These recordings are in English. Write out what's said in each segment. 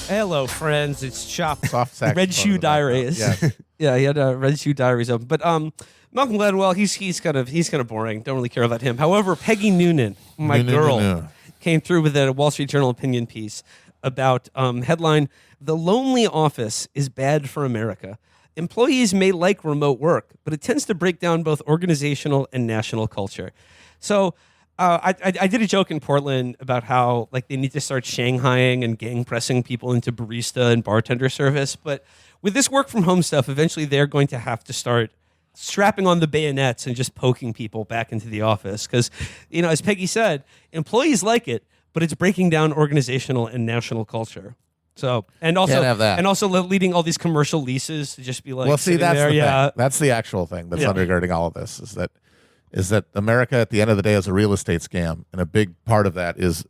Hello, friends. It's Chop. Soft saxophone Red Shoe in the background. Diaries. Yes. Yeah, he had Red Shoe Diaries open. But Malcolm Gladwell, he's kind of boring. Don't really care about him. However, Peggy Noonan, my girl, came through with a Wall Street Journal opinion piece about headline: "The lonely office is bad for America. Employees may like remote work, but it tends to break down both organizational and national culture." So. I did a joke in Portland about how like they need to start shanghaiing and gang pressing people into barista and bartender service. But with this work from home stuff, eventually they're going to have to start strapping on the bayonets and just poking people back into the office. Because, as Peggy said, employees like it, but it's breaking down organizational and national culture. So and also Can't have that. and also leading all these commercial leases to just be like, Well, see, that's there, the yeah. thing. That's the actual thing that's undergirding all of this is that America at the end of the day is a real estate scam, and a big part of that is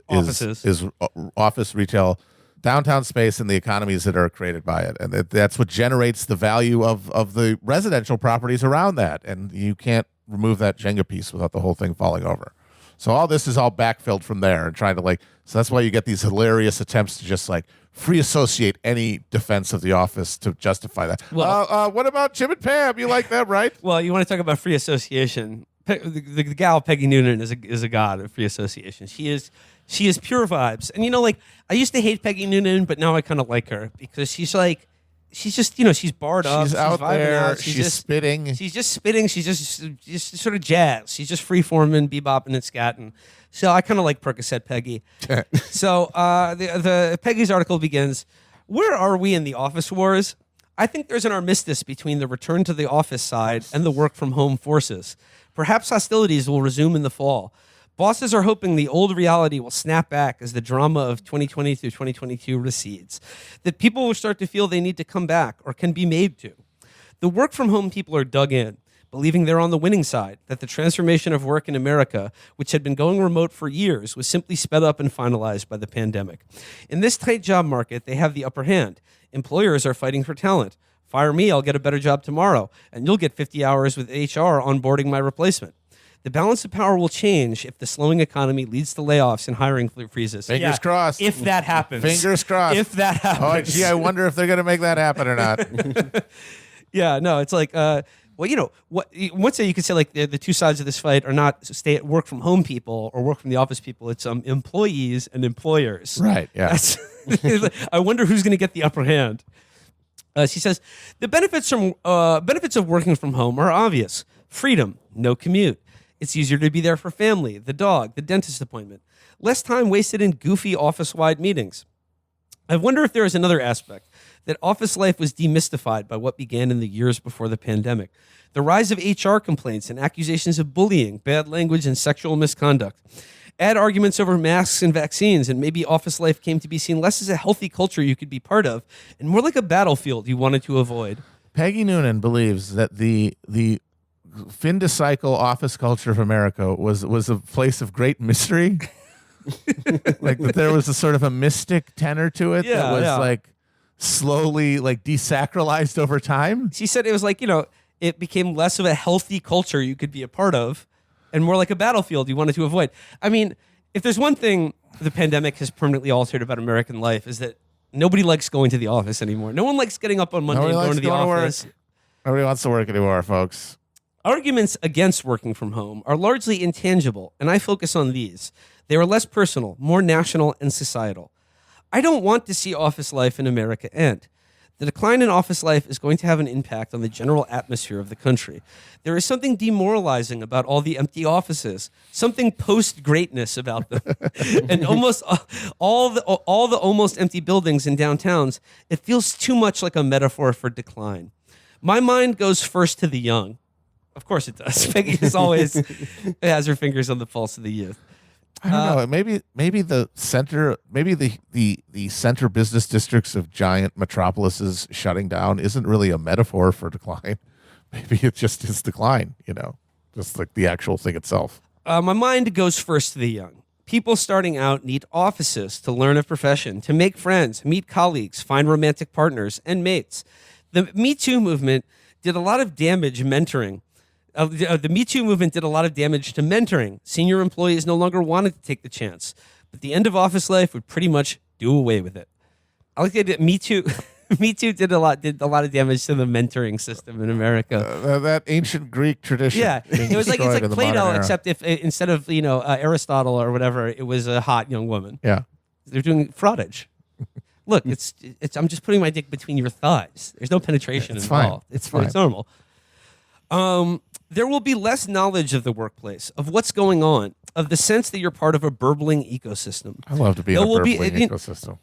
office retail, downtown space, and the economies that are created by it, and that's what generates the value of the residential properties around that, and you can't remove that Jenga piece without the whole thing falling over. So all this is all backfilled from there, and trying to so that's why you get these hilarious attempts to just free associate any defense of the office to justify that. Well, what about Jim and Pam? You like them, right? Well, you want to talk about free association? The gal Peggy Noonan is a god of free association. She is pure vibes. And I used to hate Peggy Noonan, but now I kind of like her because she's just she's barred up. She's out there. Out. She's spitting. She's just spitting. She's just sort of jazz. She's just freeforming, bebopping, and scatting. So I kind of like Percocet Peggy. So the Peggy's article begins: "Where are we in the office wars? I think there's an armistice between the return to the office side and the work from home forces. Perhaps hostilities will resume in the fall. Bosses are hoping the old reality will snap back as the drama of 2020 through 2022 recedes. That people will start to feel they need to come back or can be made to. The work from home people are dug in, believing they're on the winning side, that the transformation of work in America, which had been going remote for years, was simply sped up and finalized by the pandemic. In this tight job market, they have the upper hand. Employers are fighting for talent. Fire me, I'll get a better job tomorrow, and you'll get 50 hours with HR onboarding my replacement. The balance of power will change if the slowing economy leads to layoffs and hiring freezes." Fingers crossed. If that happens. Fingers crossed. If that happens. Oh, gee, I wonder if they're going to make that happen or not. Yeah, no, it's like, one say you could say the two sides of this fight are not work from home people or work from the office people. It's employees and employers. Right, yeah. I wonder who's going to get the upper hand. She says, the benefits of working from home are obvious. Freedom, no commute. It's easier to be there for family, the dog, the dentist appointment. Less time wasted in goofy office-wide meetings. I wonder if there is another aspect, that office life was demystified by what began in the years before the pandemic. The rise of HR complaints and accusations of bullying, bad language, and sexual misconduct. Add arguments over masks and vaccines, and maybe office life came to be seen less as a healthy culture you could be part of, and more like a battlefield you wanted to avoid. Peggy Noonan believes that the fin to cycle office culture of America was a place of great mystery. That there was a sort of a mystic tenor to it that was slowly desacralized over time. She said it was it became less of a healthy culture you could be a part of and more like a battlefield you wanted to avoid. I mean, if there's one thing the pandemic has permanently altered about American life is that nobody likes going to the office anymore. No one likes getting up on Monday and going to the office. Nobody wants to work anymore, folks. Arguments against working from home are largely intangible, and I focus on these. They are less personal, more national and societal. I don't want to see office life in America end. The decline in office life is going to have an impact on the general atmosphere of the country. There is something demoralizing about all the empty offices, something post-greatness about them. And almost all the almost empty buildings in downtowns, it feels too much like a metaphor for decline. My mind goes first to the young. Of course it does. Peggy always has her fingers on the pulse of the youth. I don't know. Maybe the center, the center business districts of giant metropolises shutting down isn't really a metaphor for decline. Maybe it just is decline. Just like the actual thing itself. My mind goes first to the young. People starting out need offices to learn a profession, to make friends, meet colleagues, find romantic partners, and mates. The Me Too movement did a lot of damage mentoring. The Me Too movement did a lot of damage to mentoring. Senior employees no longer wanted to take the chance, but the end of office life would pretty much do away with it. I like that Me Too. Me Too did a lot of damage to the mentoring system in America. That ancient Greek tradition. Yeah, it was like Plato, except if instead of Aristotle or whatever, it was a hot young woman. Yeah, they're doing fraudage. Look, it's. I'm just putting my dick between your thighs. There's no penetration involved. It's fine. It's normal. There will be less knowledge of the workplace, of what's going on, of the sense that you're part of a burbling ecosystem. I love to be in a burbling ecosystem.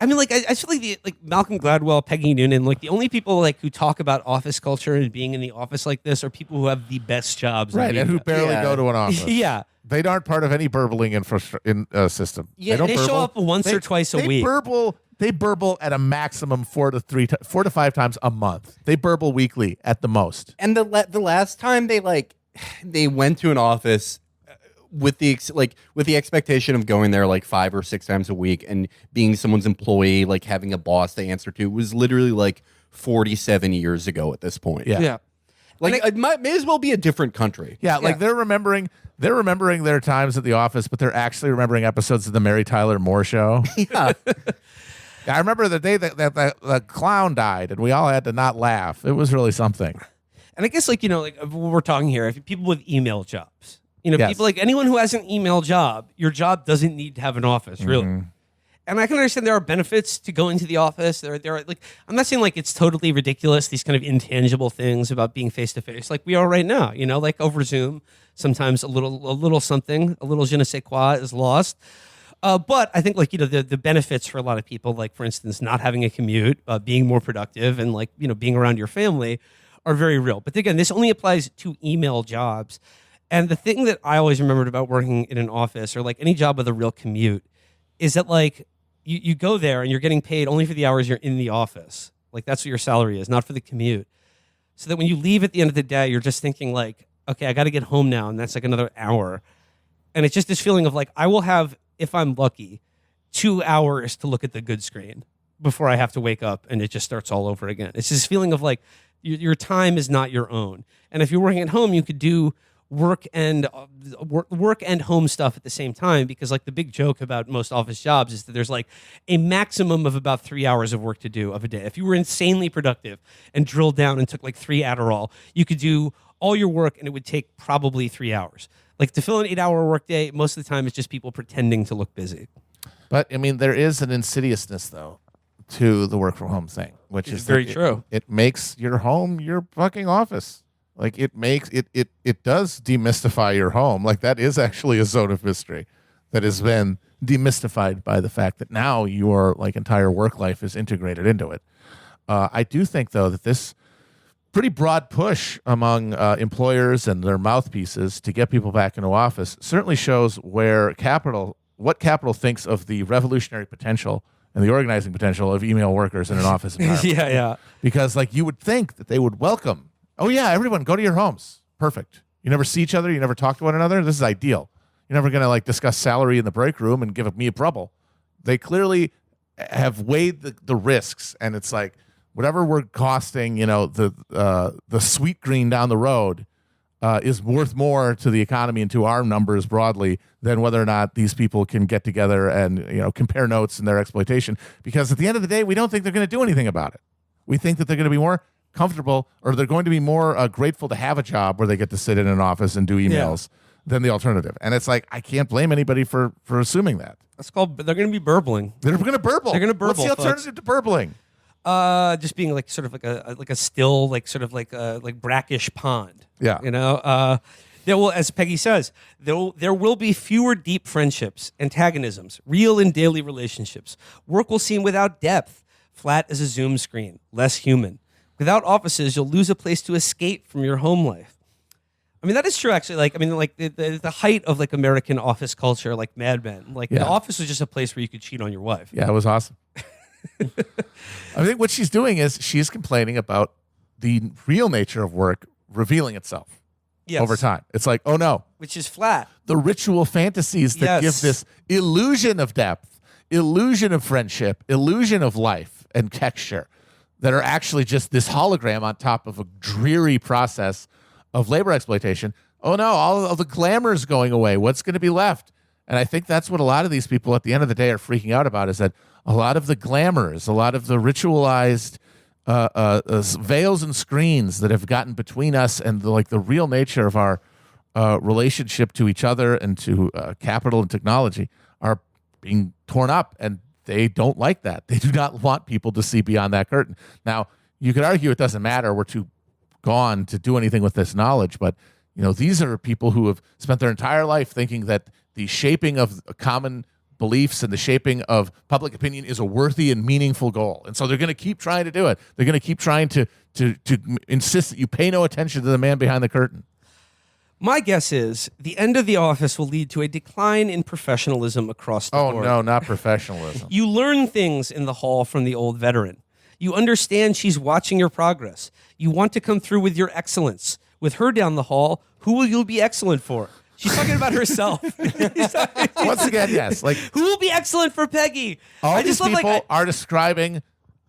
I mean, like, I feel like Malcolm Gladwell, Peggy Noonan, like the only people like who talk about office culture and being in the office like this are people who have the best jobs, right? And who barely go to an office. Yeah, they aren't part of any burbling system. Yeah, they show up once or twice a week. They burble at a maximum 4 to 5 times a month. They burble weekly at the most. And the last time they went to an office with the expectation of going there like 5 or 6 times a week and being someone's employee, like having a boss they answer to, was literally like 47 years ago at this point. Yeah. Like it may as well be a different country. Yeah, like they're remembering their times at the office, but they're actually remembering episodes of the Mary Tyler Moore Show. Yeah. I remember the day that the clown died and we all had to not laugh. It was really something. And I guess like we're talking here, if people with email jobs, Yes. people like anyone who has an email job, your job doesn't need to have an office, really. Mm-hmm. And I can understand there are benefits to going to the office. There are like, I'm not saying like it's totally ridiculous, these kind of intangible things about being face to face, like we are right now, like over Zoom. Sometimes a little something, a little je ne sais quoi is lost. But I think like, the benefits for a lot of people, like for instance, not having a commute, being more productive and like, being around your family are very real. But again, this only applies to email jobs. And the thing that I always remembered about working in an office or like any job with a real commute is that like you go there and you're getting paid only for the hours you're in the office. Like that's what your salary is, not for the commute. So that when you leave at the end of the day, you're just thinking like, okay, I got to get home now. And that's like another hour. And it's just this feeling of like, I will have, if I'm lucky, 2 hours to look at the good screen before I have to wake up and it just starts all over again. It's this feeling of like your time is not your own. And if you're working at home, you could do work and home stuff at the same time, because like the big joke about most office jobs is that there's like a maximum of about 3 hours of work to do of a day. If you were insanely productive and drilled down and took like 3 Adderall, you could do all your work and it would take probably 3 hours. Like to fill an 8-hour workday, most of the time it's just people pretending to look busy. But I mean, there is an insidiousness though to the work from home thing, which is very true. It makes your home your fucking office. Like it does demystify your home. Like that is actually a zone of mystery that has been demystified by the fact that now your like entire work life is integrated into it. I do think though that this pretty broad push among employers and their mouthpieces to get people back into office certainly shows what capital thinks of the revolutionary potential and the organizing potential of email workers in an office environment. Yeah. Because like you would think that they would welcome, oh yeah, everyone go to your homes. Perfect. You never see each other. You never talk to one another. This is ideal. You're never going to like discuss salary in the break room and give me a trouble. They clearly have weighed the risks, and it's like whatever we're costing, the sweet green down the road is worth more to the economy and to our numbers broadly than whether or not these people can get together and compare notes in their exploitation. Because at the end of the day, we don't think they're going to do anything about it. We think that they're going to be more comfortable, or they're going to be more grateful to have a job where they get to sit in an office and do emails than the alternative. And it's like, I can't blame anybody for assuming that. That's called, they're going to be burbling. They're going to burble. They're going to burble. What's the alternative to burbling? Just being like sort of like a still, like sort of like brackish pond. Yeah. There will, as Peggy says, there will be fewer deep friendships, antagonisms, real and daily relationships. Work will seem without depth, flat as a Zoom screen, less human. Without offices, you'll lose a place to escape from your home life. I mean, that is true, actually. Like, I mean, like the height of like American office culture, like Mad Men. Like the office was just a place where you could cheat on your wife. Yeah, it was awesome. I think what she's doing is she's complaining about the real nature of work revealing itself over time. It's like, oh no. Which is flat. The ritual fantasies that give this illusion of depth, illusion of friendship, illusion of life and texture that are actually just this hologram on top of a dreary process of labor exploitation. Oh no, all of the glamour is going away. What's going to be left? And I think that's what a lot of these people at the end of the day are freaking out about, is that a lot of the glamours, a lot of the ritualized veils and screens that have gotten between us and the real nature of our relationship to each other and to capital and technology are being torn up, and they don't like that. They do not want people to see beyond that curtain. Now, you could argue it doesn't matter. We're too gone to do anything with this knowledge, but these are people who have spent their entire life thinking that the shaping of common beliefs and the shaping of public opinion is a worthy and meaningful goal. And so they're going to keep trying to do it. They're going to keep trying to insist that you pay no attention to the man behind the curtain. My guess is the end of The Office will lead to a decline in professionalism across the board. Oh, no, not professionalism. You learn things in the hall from the old veteran. You understand she's watching your progress. You want to come through with your excellence. With her down the hall, who will you be excellent for? She's talking about herself. Once again, yes. Who will be excellent for Peggy? All these people are describing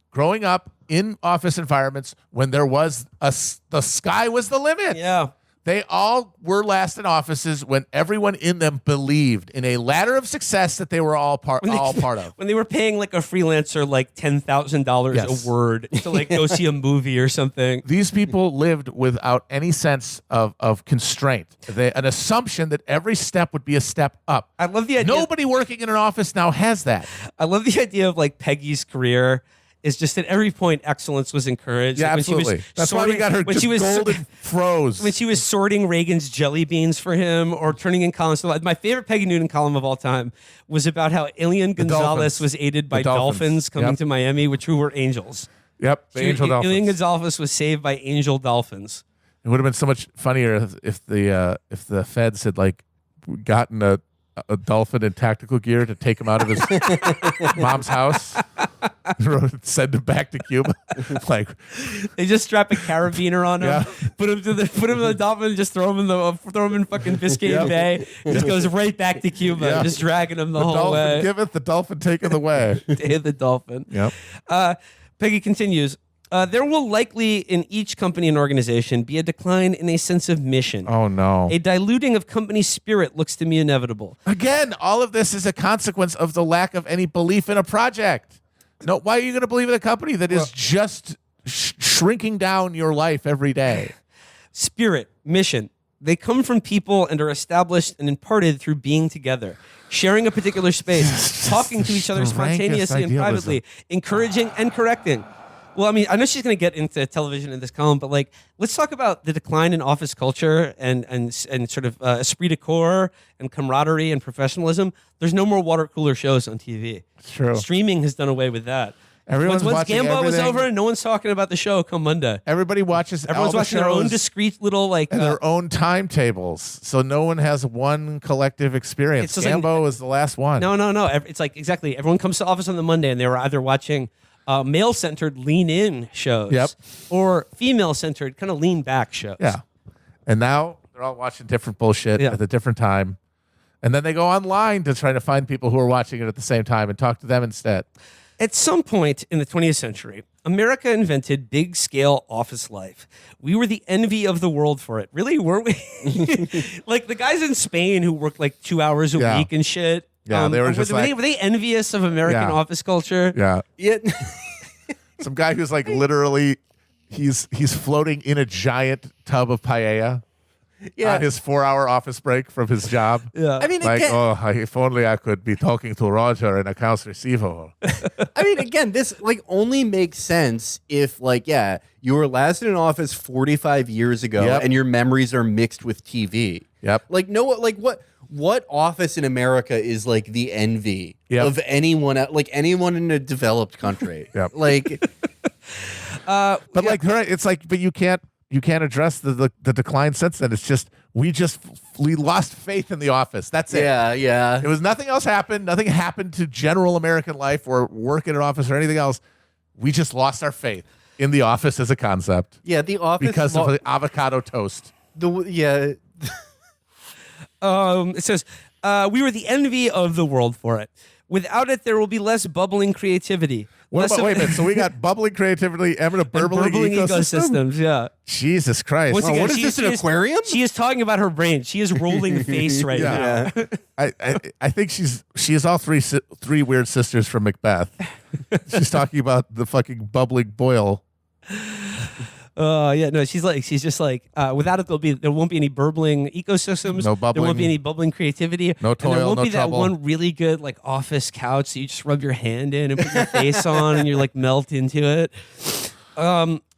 growing up in office environments when there was the sky was the limit. Yeah. They all were last in offices when everyone in them believed in a ladder of success that they were all part of. When they were paying a freelancer $10,000 a word to go see a movie or something. These people lived without any sense of constraint. An assumption that every step would be a step up. I love the idea. Nobody working in an office now has that. I love the idea of Peggy's career is just at every point excellence was encouraged. Yeah, absolutely. That's why we got her golden froze. When she was sorting Reagan's jelly beans for him or turning in columns. My favorite Peggy Noonan column of all time was about how Elian Gonzalez was aided by dolphins coming to Miami, which were angels. Yep, the angel dolphins. Elian Gonzalez was saved by angel dolphins. It would have been so much funnier if the feds had gotten a dolphin in tactical gear to take him out of his mom's house, send him back to Cuba. They just strap a carabiner on him, put him in the dolphin, and just throw him in fucking Biscayne Bay. Just goes right back to Cuba, just dragging him the whole way. Dolphin giveth, the dolphin taketh away. Day of the dolphin. Yep. Peggy continues. There will likely in each company and organization be a decline in a sense of mission. Oh, no. A diluting of company spirit looks to me inevitable. Again, all of this is a consequence of the lack of any belief in a project. No, why are you going to believe in a company that is just shrinking down your life every day? Spirit, mission. They come from people and are established and imparted through being together, sharing a particular space, talking to each other spontaneously and privately, encouraging and correcting. Well, I mean, I know she's going to get into television in this column, but let's talk about the decline in office culture and sort of esprit de corps and camaraderie and professionalism. There's no more water cooler shows on TV. It's true. Streaming has done away with that. Once Gambo was over, no one's talking about the show come Monday. Everybody watches. Everyone's watching their own discrete little and their own timetables, so no one has one collective experience. Gambo is the last one. No. It's exactly. Everyone comes to office on the Monday, and they were either watching male-centered lean-in shows or female-centered kind of lean-back shows. Yeah. And now they're all watching different bullshit at a different time. And then they go online to try to find people who are watching it at the same time and talk to them instead. At some point in the 20th century, America invented big-scale office life. We were the envy of the world for it. Really, weren't we? The guys in Spain who worked 2 hours a week and shit. Yeah, they were just were they envious of American office culture? Yeah. Some guy who's literally, he's floating in a giant tub of paella on his 4-hour office break from his job. Yeah. I mean, if only I could be talking to Roger in accounts receivable. I mean, again, this only makes sense if you were last in an office 45 years ago and your memories are mixed with TV. Yep. What office in America is the envy of anyone in a developed country? Yep. But you can't address the decline since then. It's just we lost faith in the office. That's it. Yeah. It was nothing else happened. Nothing happened to general American life or work in an office or anything else. We just lost our faith in the office as a concept. Yeah, the office because of the avocado toast. It says, we were the envy of the world for it. Without it, there will be less bubbling creativity. Wait a minute. So we got bubbling creativity and a burbling ecosystem? ecosystems. Yeah. Jesus Christ. Once again, what is this, an aquarium? She is talking about her brain. She is rolling face right now. I think she is all three weird sisters from Macbeth. She's talking about the fucking bubbling boil. Yeah, no, she's just like, without it, there won't be any burbling ecosystems. No bubbling. There won't be any bubbling creativity. No toil, and there won't no be trouble. that one really good like office couch that you just rub your hand in and put your face on and you like melt into it.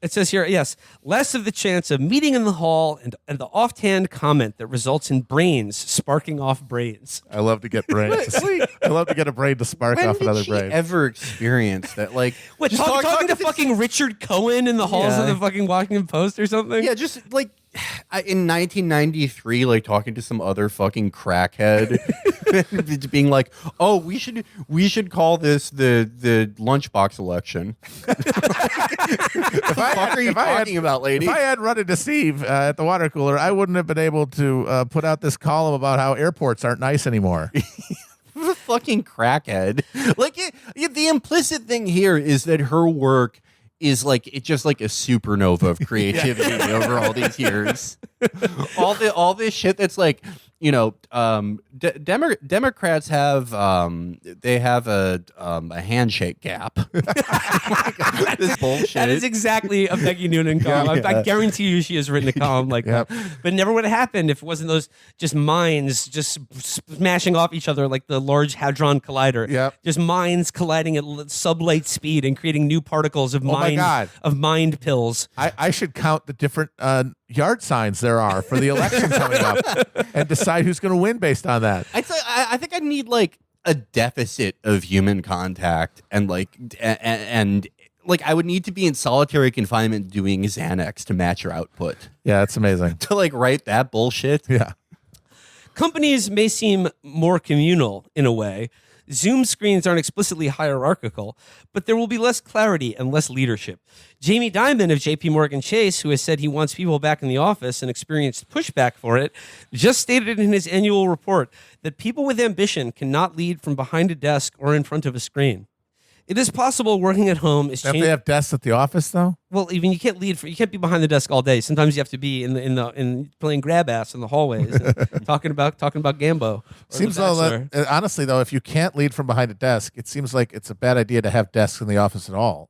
It says here, yes, less of the chance of meeting in the hall and the offhand comment that results in brains sparking off brains. I love to get brains. I love to get a brain to spark off another brain. Ever experience that? Like, What, just talking to this- fucking Richard Cohen in the halls of the fucking Washington Post or something? Yeah, just like in 1993, like talking to some other fucking crackhead, being like, "Oh, we should call this the lunchbox election." What the fuck are you talking about, lady? If I had run into Steve at the water cooler, I wouldn't have been able to put out this column about how airports aren't nice anymore. The fucking crackhead. Like the implicit thing here is that her work is like it's just like a supernova of creativity over all these years. All this shit that's like, you know, Democrats have they have a handshake gap. This bullshit. That is exacsty a Peggy Noonan column. I guarantee you she has written a column like that. But it never would have happened if it wasn't those just minds just smashing off each other like the Large Hadron Collider. Yep. Just minds colliding at sublight speed and creating new particles of mind pills. I should count the different yard signs there are for the election coming up and decide who's going to win based on that. I think I need like a deficit of human contact and like I would need to be in solitary confinement doing Xanax to match your output. Yeah, that's amazing. To like write that bullshit. Yeah. Companies may seem more communal in a way. Zoom screens aren't explicitly hierarchical, but there will be less clarity and less leadership. Jamie Dimon of JP Morgan Chase, who has said he wants people back in the office and experienced pushback for it, just stated in his annual report that people with ambition cannot lead from behind a desk or in front of a screen. It is possible working at home is Don't they have desks at the office though? Well, even you can't you can't be behind the desk all day. Sometimes you have to be in playing grab ass in the hallways, and talking about Gambo. Seems though that honestly though, if you can't lead from behind a desk, it seems like it's a bad idea to have desks in the office at all.